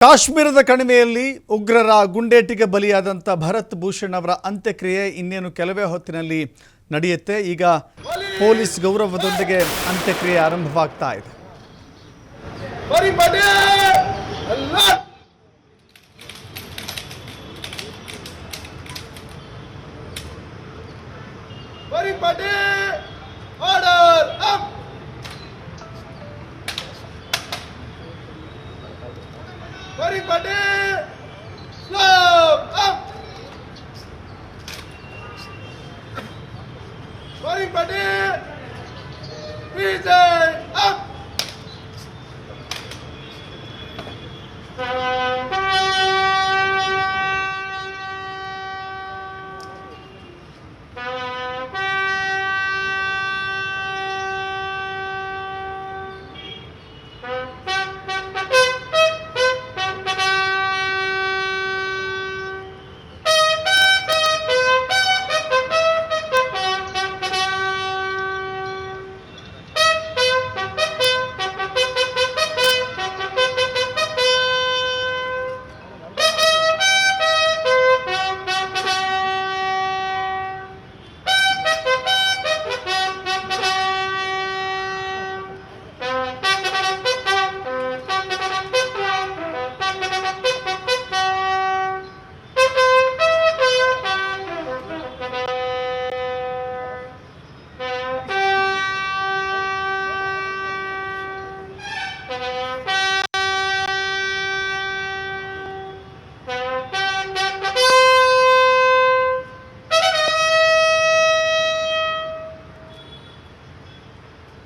ಕಾಶ್ಮೀರದ ಕಣಿವೆಯಲ್ಲಿ ಉಗ್ರರ ಗುಂಡೇಟಿಗೆ ಬಲಿಯಾದಂಥ ಭರತ್ ಭೂಷಣ್ ಅವರ ಅಂತ್ಯಕ್ರಿಯೆ ಇನ್ನೇನು ಕೆಲವೇ ಹೊತ್ತಿನಲ್ಲಿ ನಡೆಯುತ್ತೆ. ಈಗ ಪೊಲೀಸ್ ಗೌರವದೊಂದಿಗೆ ಅಂತ್ಯಕ್ರಿಯೆ ಆರಂಭವಾಗ್ತಾ ಇದೆ. Everybody, slow up. Everybody, easy up.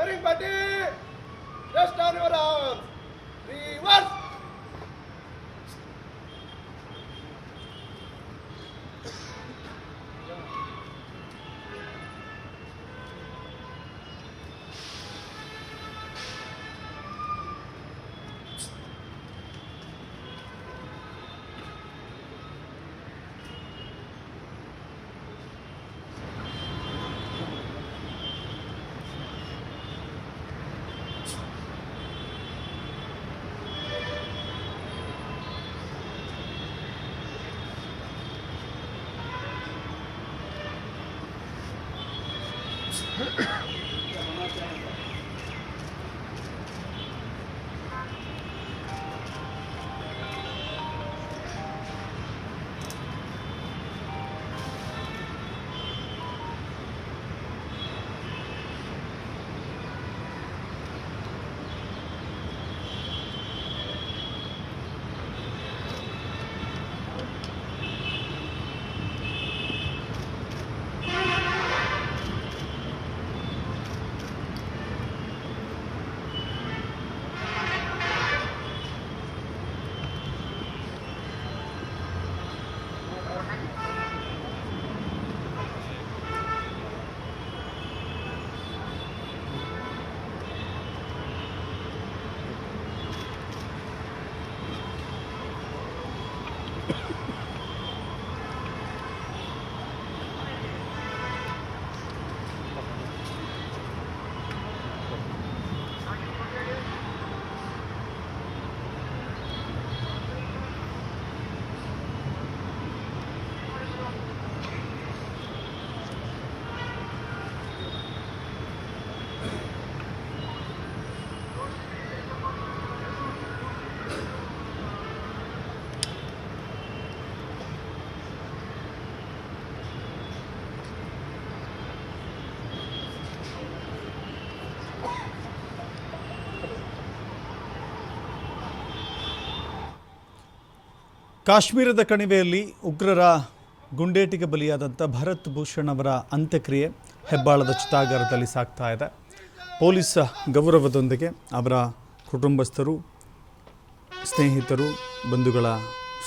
Everybody, just on your arms. Reverse. ಕಾಶ್ಮೀರದ ಕಣಿವೆಯಲ್ಲಿ ಉಗ್ರರ ಗುಂಡೇಟಿಗೆ ಬಲಿಯಾದಂಥ ಭರತ್ ಭೂಷಣ್ ಅವರ ಅಂತ್ಯಕ್ರಿಯೆ ಹೆಬ್ಬಾಳದ ಚಿತಾಗಾರದಲ್ಲಿ ಸಾಗ್ತಾ ಇದೆ. ಪೊಲೀಸ್ ಗೌರವದೊಂದಿಗೆ ಅವರ ಕುಟುಂಬಸ್ಥರು, ಸ್ನೇಹಿತರು, ಬಂಧುಗಳ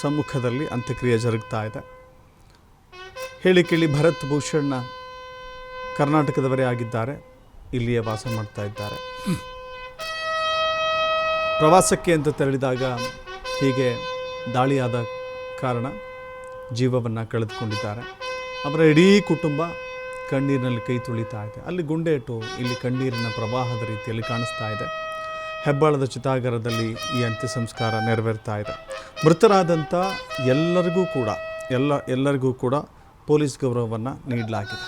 ಸಮ್ಮುಖದಲ್ಲಿ ಅಂತ್ಯಕ್ರಿಯೆ ಜರುಗ್ತಾ ಇದೆ. ಹೇಳಿ ಕೇಳಿ ಭರತ್ ಭೂಷಣ್ ಕರ್ನಾಟಕದವರೇ ಆಗಿದ್ದಾರೆ, ಇಲ್ಲಿಯೇ ವಾಸ ಮಾಡ್ತಾ ಇದ್ದಾರೆ. ಪ್ರವಾಸಕ್ಕೆ ಅಂತ ತೆರಳಿದಾಗ ಹೀಗೆ ದಾಳಿಯಾದ ಕಾರಣ ಜೀವವನ್ನು ಕಳೆದುಕೊಂಡಿದ್ದಾರೆ. ಅವರ ಇಡೀ ಕುಟುಂಬ ಕಣ್ಣೀರಿನಲ್ಲಿ ಕೈ ತುಳಿತಾ ಇದೆ. ಅಲ್ಲಿ ಗುಂಡೇಟು, ಇಲ್ಲಿ ಕಣ್ಣೀರಿನ ಪ್ರವಾಹದ ರೀತಿಯಲ್ಲಿ ಕಾಣಿಸ್ತಾ ಇದೆ. ಹೆಬ್ಬಾಳದ ಚಿತಾಗಾರದಲ್ಲಿ ಈ ಅಂತ್ಯ ಸಂಸ್ಕಾರ ನೆರವೇರ್ತಾ ಇದೆ. ಮೃತರಾದಂಥ ಎಲ್ಲರಿಗೂ ಕೂಡ ಪೊಲೀಸ್ ಗೌರವವನ್ನು ನೀಡಲಾಗಿದೆ.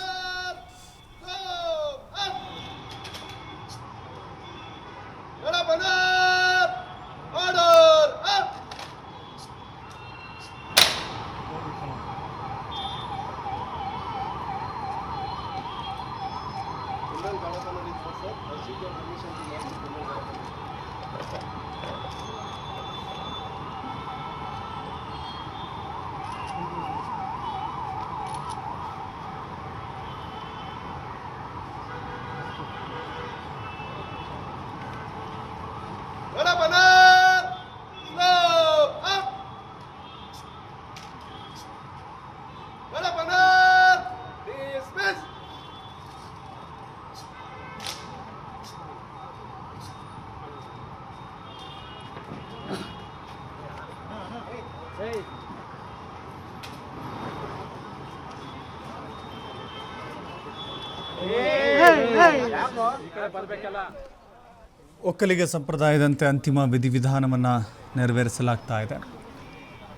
ಒಕ್ಕಲಿಗ ಸಂಪ್ರದಾಯದಂತೆ ಅಂತಿಮ ವಿಧಿವಿಧಾನವನ್ನು ನೆರವೇರಿಸಲಾಗ್ತಾ ಇದೆ.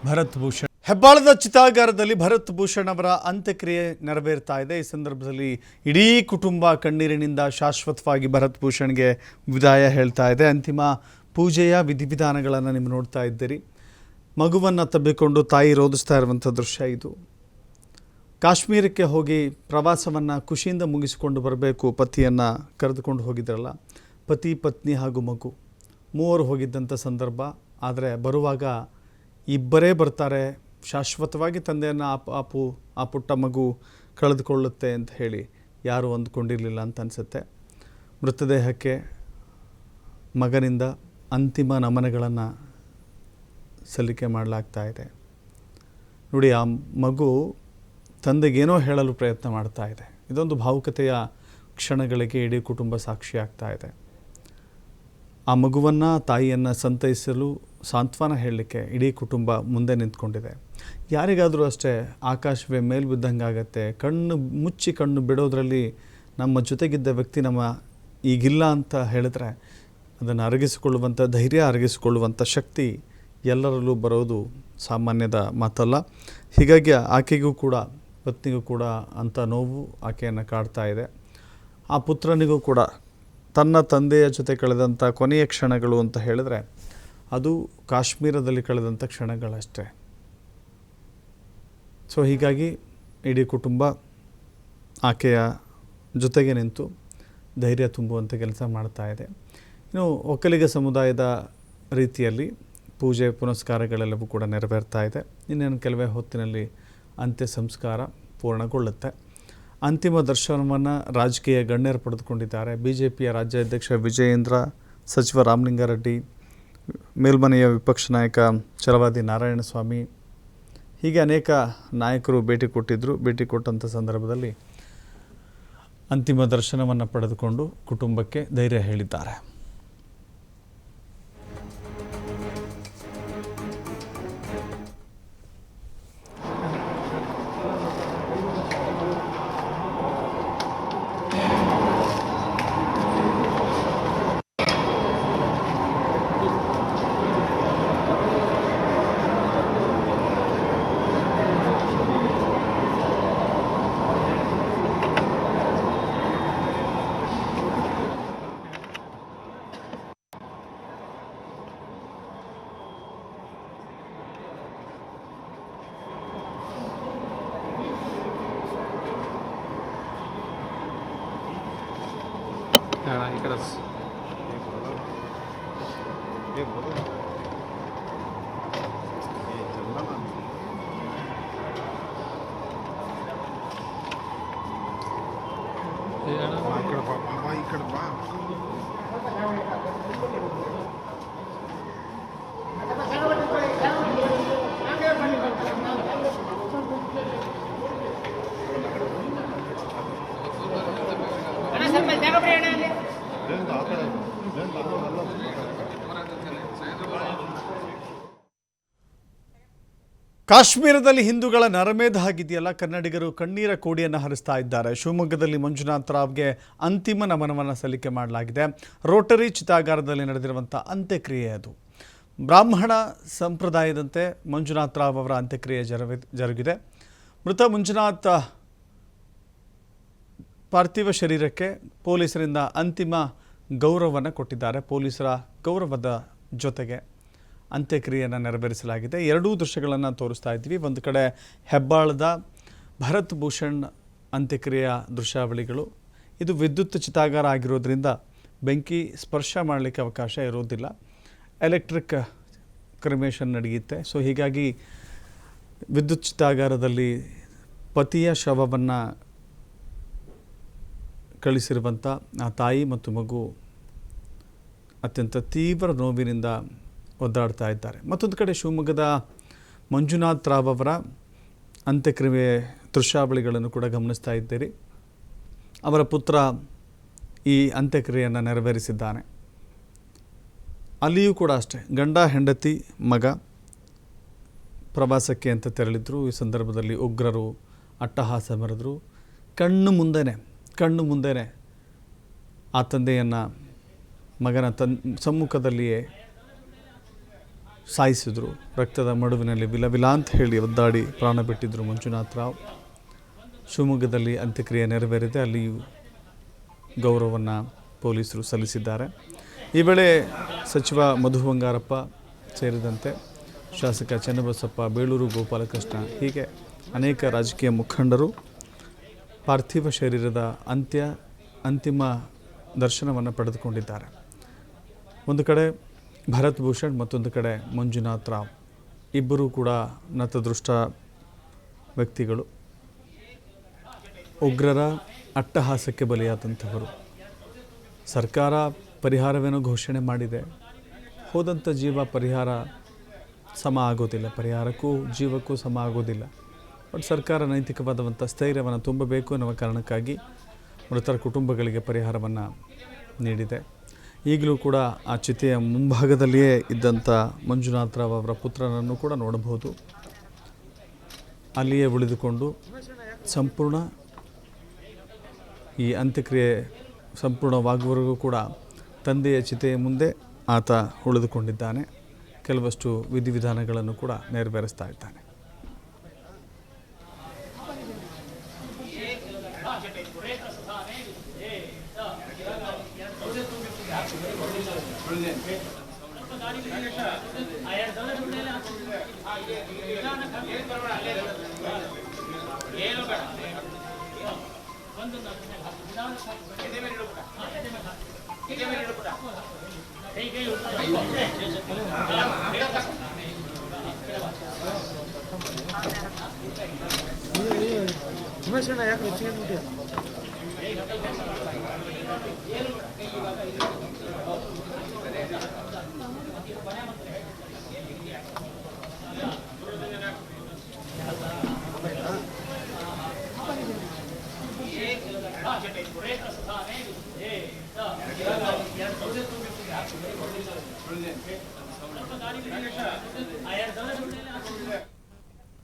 ಭರತ್ ಭೂಷಣ್ ಹೆಬ್ಬಾಳದ ಚಿತಾಗಾರದಲ್ಲಿ ಭರತ್ ಭೂಷಣ್ ಅವರ ಅಂತ್ಯಕ್ರಿಯೆ ನೆರವೇರ್ತಾ ಇದೆ. ಈ ಸಂದರ್ಭದಲ್ಲಿ ಇಡೀ ಕುಟುಂಬ ಕಣ್ಣೀರಿನಿಂದ ಶಾಶ್ವತವಾಗಿ ಭರತ್ ಭೂಷಣ್ಗೆ ವಿದಾಯ ಹೇಳ್ತಾ ಇದೆ. ಅಂತಿಮ ಪೂಜೆಯ ವಿಧಿವಿಧಾನಗಳನ್ನು ನೀವು ನೋಡ್ತಾ ಇದ್ದೀರಿ. ಮಗುವನ್ನು ತಬ್ಬಿಕೊಂಡು ತಾಯಿ ರೋಧಿಸ್ತಾ ಇರುವಂಥ ದೃಶ್ಯ ಇದು. ಕಾಶ್ಮೀರಕ್ಕೆ ಹೋಗಿ ಪ್ರವಾಸವನ್ನು ಖುಷಿಯಿಂದ ಮುಗಿಸಿಕೊಂಡು ಬರಬೇಕು, ಪತಿಯನ್ನು ಕರೆದುಕೊಂಡು ಹೋಗಿದ್ರಲ್ಲ, ಪತಿ ಪತ್ನಿ ಹಾಗೂ ಮಗು ಮೂವರು ಹೋಗಿದ್ದಂಥ ಸಂದರ್ಭ. ಆದರೆ ಬರುವಾಗ ಇಬ್ಬರೇ ಬರ್ತಾರೆ, ಶಾಶ್ವತವಾಗಿ ತಂದೆಯನ್ನು ಆ ಪುಟ್ಟ ಮಗು ಕಳೆದುಕೊಳ್ಳುತ್ತೆ ಅಂತ ಹೇಳಿ ಯಾರೂ ಅಂದ್ಕೊಂಡಿರಲಿಲ್ಲ ಅಂತ ಅನಿಸುತ್ತೆ. ಮೃತದೇಹಕ್ಕೆ ಮಗನಿಂದ ಅಂತಿಮ ನಮನಗಳನ್ನು ಸಲ್ಲಿಕೆ ಮಾಡಲಾಗ್ತಾ ಇದೆ. ನೋಡಿ, ಆ ಮಗು ತಂದೆಗೇನೋ ಹೇಳಲು ಪ್ರಯತ್ನ ಮಾಡ್ತಾ ಇದೆ. ಇದೊಂದು ಭಾವುಕತೆಯ ಕ್ಷಣಗಳಿಗೆ ಇಡೀ ಕುಟುಂಬ ಸಾಕ್ಷಿಯಾಗ್ತಾ ಇದೆ. ಆ ಮಗುವನ್ನು, ತಾಯಿಯನ್ನು ಸಂತೈಸಲು, ಸಾಂತ್ವನ ಹೇಳಲಿಕ್ಕೆ ಇಡೀ ಕುಟುಂಬ ಮುಂದೆ ನಿಂತ್ಕೊಂಡಿದೆ. ಯಾರಿಗಾದರೂ ಅಷ್ಟೇ ಆಕಾಶವೇ ಮೇಲ್ ಬಿದ್ದಂಗಾಗತ್ತೆ. ಕಣ್ಣು ಬಿಡೋದ್ರಲ್ಲಿ ನಮ್ಮ ಜೊತೆಗಿದ್ದ ವ್ಯಕ್ತಿ ನಮ್ಮ ಈಗಿಲ್ಲ ಅಂತ ಹೇಳಿದ್ರೆ ಅದನ್ನು ಅರಗಿಸಿಕೊಳ್ಳುವಂಥ ಧೈರ್ಯ, ಅರಗಿಸಿಕೊಳ್ಳುವಂಥ ಶಕ್ತಿ ಎಲ್ಲರಲ್ಲೂ ಬರೋದು ಸಾಮಾನ್ಯದ ಮಾತಲ್ಲ. ಹೀಗಾಗಿ ಆಕೆಗೂ ಕೂಡ, ಪತ್ನಿಗೂ ಕೂಡ ಅಂಥ ನೋವು ಆಕೆಯನ್ನು ಕಾಡ್ತಾ ಇದೆ. ಆ ಪುತ್ರನಿಗೂ ಕೂಡ ತನ್ನ ತಂದೆಯ ಜೊತೆ ಕಳೆದಂಥ ಕೊನೆಯ ಕ್ಷಣಗಳು ಅಂತ ಹೇಳಿದ್ರೆ ಅದು ಕಾಶ್ಮೀರದಲ್ಲಿ ಕಳೆದಂಥ ಕ್ಷಣಗಳಷ್ಟೇ. ಸೊ ಹೀಗಾಗಿ ಇಡೀ ಕುಟುಂಬ ಆಕೆಯ ಜೊತೆಗೆ ನಿಂತು ಧೈರ್ಯ ತುಂಬುವಂಥ ಕೆಲಸ ಮಾಡ್ತಾ ಇದೆ. ಇನ್ನು ಒಕ್ಕಲಿಗ ಸಮುದಾಯದ ರೀತಿಯಲ್ಲಿ ಪೂಜೆ ಪುನಸ್ಕಾರಗಳೆಲ್ಲವೂ ಕೂಡ ನೆರವೇರ್ತಾ ಇದೆ. ಇನ್ನೇನು ಕೆಲವೇ ಹೊತ್ತಿನಲ್ಲಿ ಅಂತ್ಯ ಸಂಸ್ಕಾರ ಪೂರ್ಣಗೊಳ್ಳುತ್ತೆ. ಅಂತಿಮ ದರ್ಶನವನ್ನು ರಾಜಕೀಯ ಗಣ್ಯರು ಪಡೆದುಕೊಂಡಿದ್ದಾರೆ. BJPಯ ರಾಜ್ಯಾಧ್ಯಕ್ಷ ವಿಜಯೇಂದ್ರ, ಸಚಿವ ರಾಮಲಿಂಗಾರೆಡ್ಡಿ, ಮೇಲ್ಮನೆಯ ವಿಪಕ್ಷ ನಾಯಕ ಛಲವಾದಿ ನಾರಾಯಣಸ್ವಾಮಿ, ಹೀಗೆ ಅನೇಕ ನಾಯಕರು ಭೇಟಿ ಕೊಟ್ಟಿದ್ದರು. ಭೇಟಿ ಕೊಟ್ಟಂಥ ಸಂದರ್ಭದಲ್ಲಿ ಅಂತಿಮ ದರ್ಶನವನ್ನು ಪಡೆದುಕೊಂಡು ಕುಟುಂಬಕ್ಕೆ ಧೈರ್ಯ ಹೇಳಿದ್ದಾರೆ. ఇక్కడ ఇక్కడ బా ಕಾಶ್ಮೀರದಲ್ಲಿ ಹಿಂದೂಗಳ ನರಮೇಧ ಆಗಿದೆಯಲ್ಲ, ಕನ್ನಡಿಗರು ಕಣ್ಣೀರ ಕೋಡಿಯನ್ನು ಹರಿಸ್ತಾ ಇದ್ದಾರೆ. ಶಿವಮೊಗ್ಗದಲ್ಲಿ ಮಂಜುನಾಥ್ ರಾವ್ಗೆ ಅಂತಿಮ ನಮನವನ್ನು ಸಲ್ಲಿಕೆ ಮಾಡಲಾಗಿದೆ. ರೋಟರಿ ಚಿತಾಗಾರದಲ್ಲಿ ನಡೆದಿರುವಂಥ ಅಂತ್ಯಕ್ರಿಯೆ ಅದು. ಬ್ರಾಹ್ಮಣ ಸಂಪ್ರದಾಯದಂತೆ ಮಂಜುನಾಥ್ ರಾವ್ ಅವರ ಅಂತ್ಯಕ್ರಿಯೆ ಜರುಗಿದೆ. ಮೃತ ಮಂಜುನಾಥ್ ಪಾರ್ಥಿವ ಶರೀರಕ್ಕೆ ಪೊಲೀಸರಿಂದ ಅಂತಿಮ ಗೌರವವನ್ನು ಕೊಟ್ಟಿದ್ದಾರೆ. ಪೊಲೀಸರ ಗೌರವದ ಜೊತೆಗೆ ಅಂತ್ಯಕ್ರಿಯೆಯನ್ನು ನೆರವೇರಿಸಲಾಗಿದೆ. ಎರಡೂ ದೃಶ್ಯಗಳನ್ನು ತೋರಿಸ್ತಾ ಇದ್ವಿ. ಒಂದು ಕಡೆ ಹೆಬ್ಬಾಳದ ಭರತ್ ಭೂಷಣ್ ಅಂತ್ಯಕ್ರಿಯೆಯ ದೃಶ್ಯಾವಳಿಗಳು. ಇದು ವಿದ್ಯುತ್ ಚಿತಾಗಾರ ಆಗಿರೋದ್ರಿಂದ ಬೆಂಕಿ ಸ್ಪರ್ಶ ಮಾಡಲಿಕ್ಕೆ ಅವಕಾಶ ಇರೋದಿಲ್ಲ. ಎಲೆಕ್ಟ್ರಿಕ್ ಕ್ರಿಮೇಷನ್ ನಡೆಯುತ್ತೆ. ಸೊ ಹೀಗಾಗಿ ವಿದ್ಯುತ್ ಚಿತಾಗಾರದಲ್ಲಿ ಪತಿಯ ಶವವನ್ನು ಕಳಿಸಿರುವಂಥ ಆ ತಾಯಿ ಮತ್ತು ಮಗು ಅತ್ಯಂತ ತೀವ್ರ ನೋವಿನಿಂದ ಒದ್ದಾಡ್ತಾ ಇದ್ದಾರೆ. ಮತ್ತೊಂದು ಕಡೆ ಶಿವಮೊಗ್ಗದ ಮಂಜುನಾಥ್ ರಾವ್ ಅವರ ಅಂತ್ಯಕ್ರಿಯೆ ದೃಶ್ಯಾವಳಿಗಳನ್ನು ಕೂಡ ಗಮನಿಸ್ತಾ ಇದ್ದೀರಿ. ಅವರ ಪುತ್ರ ಈ ಅಂತ್ಯಕ್ರಿಯೆಯನ್ನು ನೆರವೇರಿಸಿದ್ದಾನೆ. ಅಲ್ಲಿಯೂ ಕೂಡ ಅಷ್ಟೇ, ಗಂಡ ಹೆಂಡತಿ ಮಗ ಪ್ರವಾಸಕ್ಕೆ ಅಂತ ತೆರಳಿದ್ರು. ಈ ಸಂದರ್ಭದಲ್ಲಿ ಉಗ್ರರು ಅಟ್ಟಹಾಸ ಮೆರೆದರು. ಕಣ್ಣು ಮುಂದೆನೇ ಆ ತಂದೆಯನ್ನು ಮಗನ ಸಮ್ಮುಖದಲ್ಲಿಯೇ ಸಾಯಿಸಿದ್ರು. ರಕ್ತದ ಮಡುವಿನಲ್ಲಿ ವಿಲವಿಲ ಅಂತ ಹೇಳಿ ಒದ್ದಾಡಿ ಪ್ರಾಣ ಬಿಟ್ಟಿದ್ದರು ಮಂಜುನಾಥ್ ರಾವ್. ಶಿವಮೊಗ್ಗದಲ್ಲಿ ಅಂತ್ಯಕ್ರಿಯೆ ನೆರವೇರಿದೆ. ಅಲ್ಲಿಯೂ ಗೌರವವನ್ನು ಪೊಲೀಸರು ಸಲ್ಲಿಸಿದ್ದಾರೆ. ಈ ವೇಳೆ ಸಚಿವ ಮಧು ಬಂಗಾರಪ್ಪ ಸೇರಿದಂತೆ ಶಾಸಕ ಚನ್ನಬಸಪ್ಪ, ಬೇಳೂರು ಗೋಪಾಲಕೃಷ್ಣ ಹೀಗೆ ಅನೇಕ ರಾಜಕೀಯ ಮುಖಂಡರು ಪಾರ್ಥಿವ ಶರೀರದ ಅಂತಿಮ ದರ್ಶನವನ್ನು ಪಡೆದುಕೊಂಡಿದ್ದಾರೆ. ಒಂದು ಕಡೆ ಭರತ್ ಭೂಷಣ್, ಮತ್ತೊಂದು ಕಡೆ ಮಂಜುನಾಥ್ ರಾವ್. ಇಬ್ಬರೂ ಕೂಡ ನತದೃಷ್ಟ ವ್ಯಕ್ತಿಗಳು, ಉಗ್ರರ ಅಟ್ಟಹಾಸಕ್ಕೆ ಬಲಿಯಾದಂಥವರು. ಸರ್ಕಾರ ಪರಿಹಾರವೇನೋ ಘೋಷಣೆ ಮಾಡಿದೆ. ಹೋದಂಥ ಜೀವ ಪರಿಹಾರ ಸಮ ಆಗೋದಿಲ್ಲ, ಪರಿಹಾರಕ್ಕೂ ಜೀವಕ್ಕೂ ಸಮ ಆಗೋದಿಲ್ಲ. ಬಟ್ ಸರ್ಕಾರ ನೈತಿಕವಾದಂಥ ಸ್ಥೈರ್ಯವನ್ನು ತುಂಬಬೇಕು ಎನ್ನುವ ಕಾರಣಕ್ಕಾಗಿ ಮೃತರ ಕುಟುಂಬಗಳಿಗೆ ಪರಿಹಾರವನ್ನು ನೀಡಿದೆ. ಈಗಲೂ ಕೂಡ ಆ ಚಿತೆಯ ಮುಂಭಾಗದಲ್ಲಿಯೇ ಇದ್ದಂಥ ಮಂಜುನಾಥ್ ರಾವ್ ಅವರ ಪುತ್ರನನ್ನು ಕೂಡ ನೋಡಬಹುದು. ಅಲ್ಲಿಯೇ ಉಳಿದುಕೊಂಡು ಸಂಪೂರ್ಣ ಈ ಅಂತ್ಯಕ್ರಿಯೆ ಸಂಪೂರ್ಣವಾಗುವವರೆಗೂ ಕೂಡ ತಂದೆಯ ಚಿತೆಯ ಮುಂದೆ ಆತ ಉಳಿದುಕೊಂಡಿದ್ದಾನೆ. ಕೆಲವಷ್ಟು ವಿಧಿವಿಧಾನಗಳನ್ನು ಕೂಡ ನೆರವೇರಿಸ್ತಾ ಇದ್ದಾನೆ.